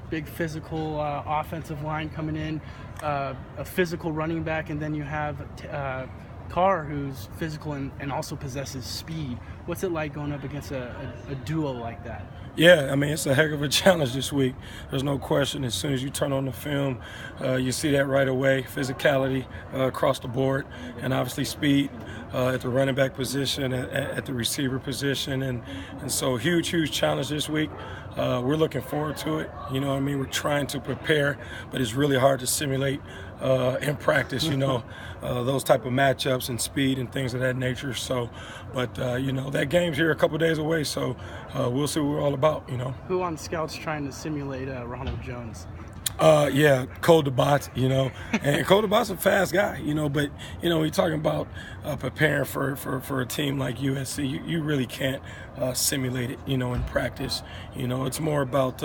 big physical offensive line coming in, a physical running back, and then you have Carr, who's physical and also possesses speed. What's it like going up against a duo like that? Yeah, I mean, it's a heck of a challenge this week. There's no question. As soon as you turn on the film, you see that right away. Physicality across the board, and obviously speed at the running back position, at the receiver position. And so huge challenge this week. We're looking forward to it. You know what I mean? We're trying to prepare, but it's really hard to simulate in practice, those type of matchups and speed and things of that nature. So, but, that game's here a couple days away, so we'll see what we're all about, Who on Scouts trying to simulate Ronald Jones? Cole DeBot, and Cole DeBot's a fast guy, but, you're talking about preparing for a team like USC, you really can't simulate it, in practice. It's more about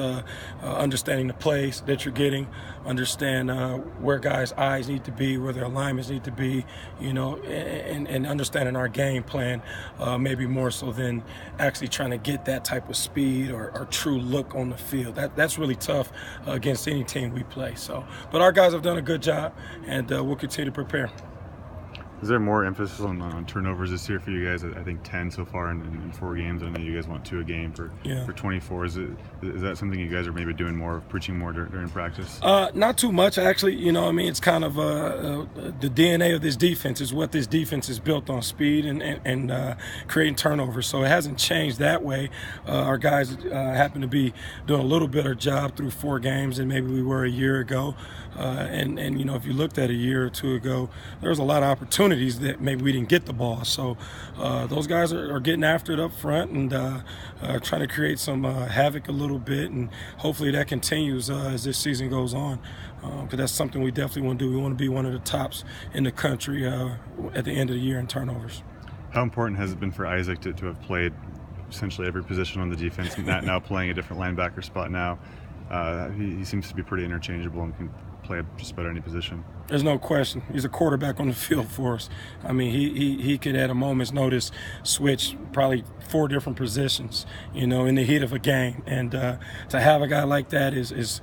understanding the plays that you're getting, understand where guys' eyes need to be, where their alignments need to be, and understanding our game plan, maybe more so than actually trying to get that type of speed or true look on the field. That's really tough against any team we play. So, but our guys have done a good job, and we'll continue to prepare. Is there more emphasis on turnovers this year for you guys? I think 10 so far in 4 games. I know you guys want 2 a game for 24. Is that something you guys are maybe doing more of, preaching more during practice? Not too much, actually. It's kind of the DNA of this defense is what this defense is built on, speed and creating turnovers. So it hasn't changed that way. Our guys happen to be doing a little better job through 4 games than maybe we were a year ago. And if you looked at a year or 2 ago, there was a lot of opportunities that maybe we didn't get the ball. So those guys are getting after it up front and trying to create some havoc a little bit, and hopefully that continues as this season goes on, because that's something we definitely want to do. We want to be one of the tops in the country at the end of the year in turnovers. How important has it been for Isaac to have played essentially every position on the defense, now playing a different linebacker spot now? He seems to be pretty interchangeable and can play just about any position. There's no question. He's a quarterback on the field for us. I mean, he could at a moment's notice switch probably 4 different positions, in the heat of a game. And to have a guy like that is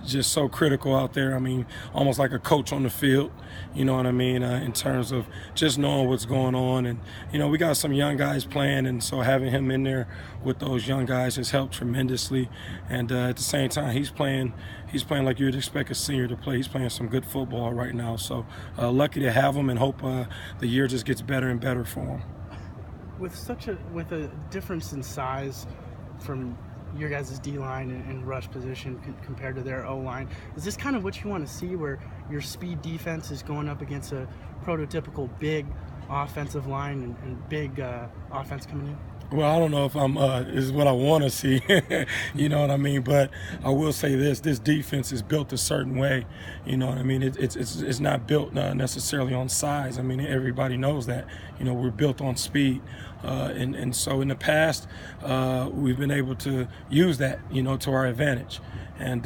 just so critical out there. I mean, almost like a coach on the field, you know what I mean, in terms of just knowing what's going on. And, we got some young guys playing, and so having him in there with those young guys has helped tremendously. And at the same time, he's playing like you would expect a senior to play. He's playing some good football right now. So lucky to have him, and hope the year just gets better and better for him. With a difference in size from your guys' D-line and rush position compared to their O-line, is this kind of what you want to see, where your speed defense is going up against a prototypical big offensive line and big offense coming in? Well, I don't know if is what I want to see, you know what I mean? But I will say this defense is built a certain way, you know what I mean? It's not built necessarily on size. I mean, everybody knows that, we're built on speed. And so in the past, we've been able to use that, to our advantage. And,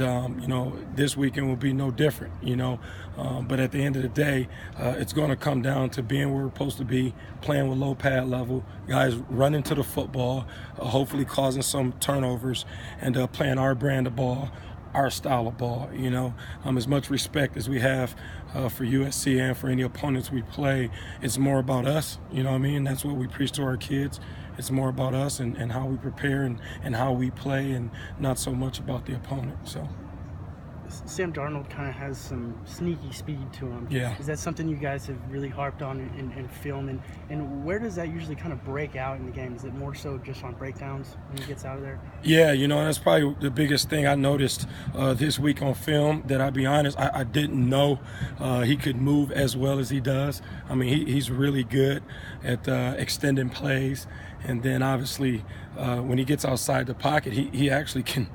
this weekend will be no different, but at the end of the day, it's going to come down to being where we're supposed to be, playing with low pad level, guys running to the football, hopefully causing some turnovers, and playing our brand of ball, our style of ball, as much respect as we have for USC and for any opponents we play. It's more about us, that's what we preach to our kids. It's more about us and how we prepare and how we play, and not so much about the opponent. So Sam Darnold kind of has some sneaky speed to him. Yeah. Is that something you guys have really harped on in film? And where does that usually kind of break out in the game? Is it more so just on breakdowns when he gets out of there? Yeah, that's probably the biggest thing I noticed this week on film, that I'll be honest, I didn't know he could move as well as he does. I mean, he's really good at extending plays. And then obviously when he gets outside the pocket, he actually can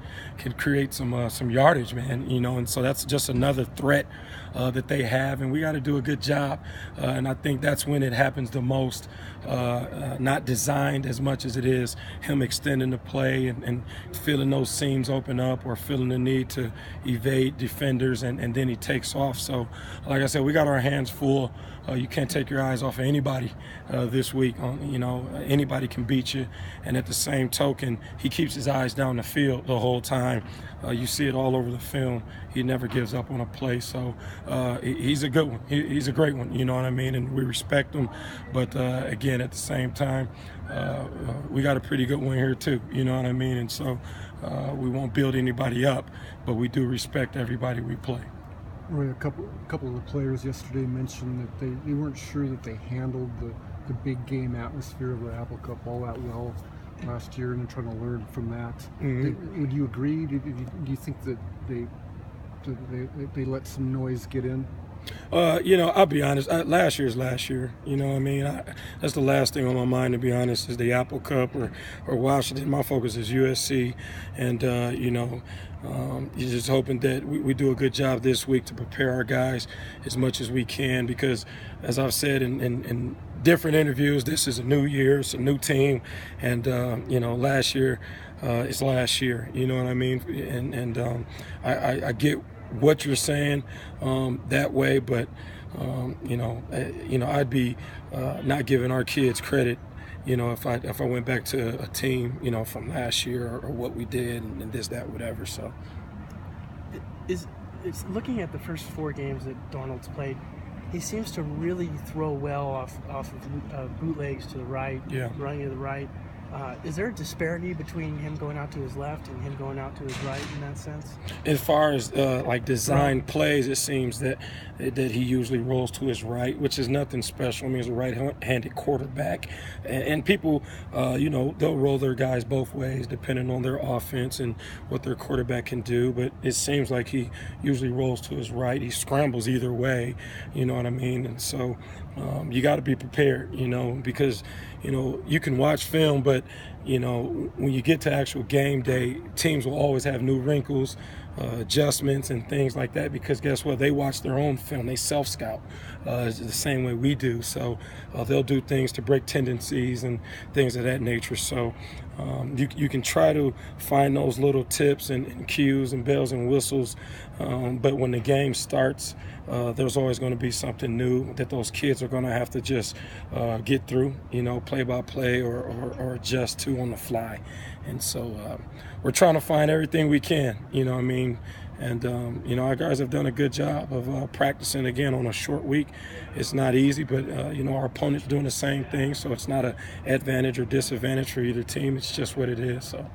create some yardage, man, and so that's just another threat that they have, and we got to do a good job. And I think that's when it happens the most, not designed as much as it is him extending the play and feeling those seams open up, or feeling the need to evade defenders, and then he takes off. So like I said, we got our hands full. You can't take your eyes off of anybody this week. Anybody can beat you. And at the same token, he keeps his eyes down the field the whole time. You see it all over the film. He never gives up on a play. So he's a good one. He's a great one, you know what I mean? And we respect him. But again, at the same time, we got a pretty good one here too, you know what I mean? And so we won't build anybody up, but we do respect everybody we play. Roy, a couple of the players yesterday mentioned that they weren't sure that they handled the big game atmosphere of the Apple Cup all that well last year, and they're trying to learn from that. Mm-hmm. Would you agree? Do you think that they let some noise get in? You know, I'll be honest. Last year's last year. You know what I mean? That's the last thing on my mind, to be honest, is the Apple Cup or Washington. My focus is USC. And, you know, you're just hoping that we do a good job this week to prepare our guys as much as we can, because, as I've said in different interviews, this is a new year. It's a new team. And, you know, last year is last year. You know what I mean? And I get what you're saying that way, but you know, I'd be not giving our kids credit, you know, if I went back to a team, you know, from last year or what we did and this, that, whatever. So it's looking at the first 4 games that Darnold's played, he seems to really throw well off of bootlegs to the right, running to the right. Is there a disparity between him going out to his left and him going out to his right in that sense? As far as like design plays, it seems that he usually rolls to his right, which is nothing special. I mean, he's a right-handed quarterback, and people, you know, they'll roll their guys both ways depending on their offense and what their quarterback can do. But it seems like he usually rolls to his right. He scrambles either way, you know what I mean? And so you got to be prepared, you know, because, you know, you can watch film, but, you know, when you get to actual game day, teams will always have new wrinkles, adjustments and things like that, because guess what? They watch their own film. They self-scout the same way we do. So they'll do things to break tendencies and things of that nature. So you can try to find those little tips and cues and bells and whistles, but when the game starts, there's always going to be something new that those kids are going to have to just get through, you know, play by play or adjust to on the fly. And so we're trying to find everything we can, you know what I mean? And, you know, our guys have done a good job of practicing again on a short week. It's not easy, but, you know, our opponent's doing the same thing. So it's not an advantage or disadvantage for either team. It's just what it is. So.